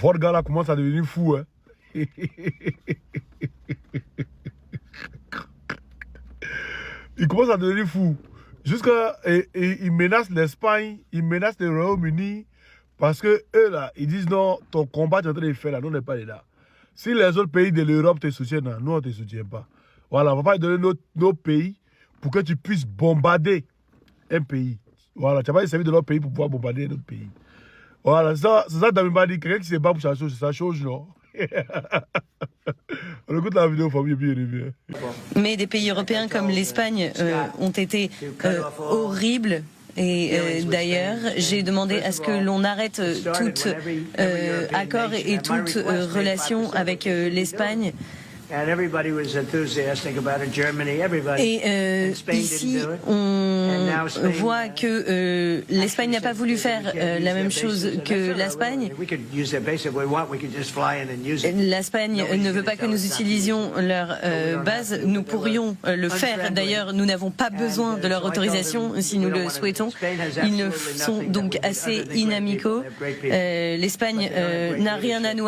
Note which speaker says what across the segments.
Speaker 1: votre gars là commence à devenir fou. Hein. Il commence à devenir fou. Jusqu'à il menace l'Espagne, il menace le Royaume-Uni. Parce que eux là, ils disent non, ton combat tu es en train de faire là, nous on n'est pas là. Si les autres pays de l'Europe te soutiennent, nous on ne te soutient pas. Voilà, on ne va pas te donner nos pays pour que tu puisses bombarder un pays. Voilà, tu n'as pas servi de notre pays pour pouvoir bombarder un autre pays. Voilà, c'est ça Damiba dit, quelqu'un qui se bat pour sa chose, c'est sa chose, non? On écoute la vidéo, famille, bien revient.
Speaker 2: Mais des pays européens comme l'Espagne ont été horribles. Et d'ailleurs, j'ai demandé à ce que l'on arrête tout accord et toute relation avec l'Espagne. Et ici, on voit que l'Espagne n'a pas voulu faire la même chose que l'Espagne. L'Espagne ne veut pas que nous utilisions leur base. Nous pourrions le faire. D'ailleurs, nous n'avons pas besoin de leur autorisation si nous le souhaitons. Ils ne sont donc assez inamicaux. L'Espagne n'a rien à nous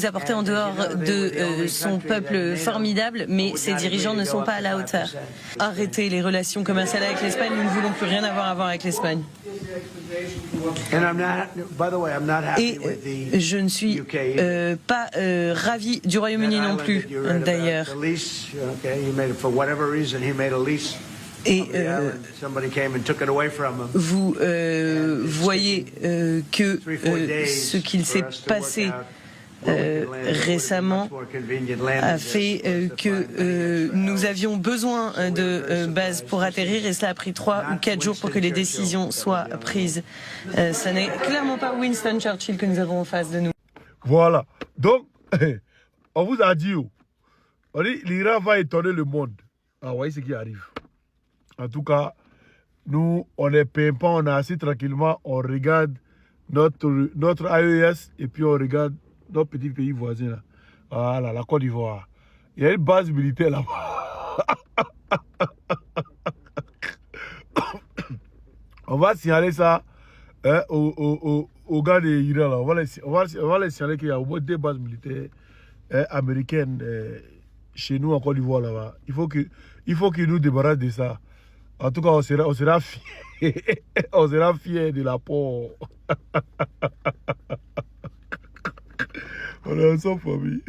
Speaker 2: apporter en dehors de son peuple formidable, mais ses dirigeants ne sont pas à la hauteur. Arrêtez les relations commerciales avec l'Espagne, nous ne voulons plus rien avoir à voir avec l'Espagne. Et je ne suis pas ravi du Royaume-Uni non plus, d'ailleurs. Et vous voyez que ce qu'il s'est passé récemment a fait que nous avions besoin de bases pour atterrir et cela a pris 3 ou 4 jours pour que les décisions soient prises. Ce n'est clairement pas Winston Churchill que nous avons en face de nous.
Speaker 1: Voilà. Donc, on vous a dit, l'Iran va étonner le monde. Ah, voyez ce qui arrive. En tout cas, nous, on est pimpant, on est assis tranquillement, on regarde notre AES et puis on regarde notre petit pays voisin là. Voilà, la Côte d'Ivoire. Il y a une base militaire là-bas. On va signaler ça aux gars de l'Iran là. On va les signaler qu'il y a au moins 2 bases militaires américaines chez nous en Côte d'Ivoire là-bas. Il faut qu'ils nous débarrassent de ça. En tout cas, on sera fiers. On sera fiers de l'apport. On est ensemble, famille.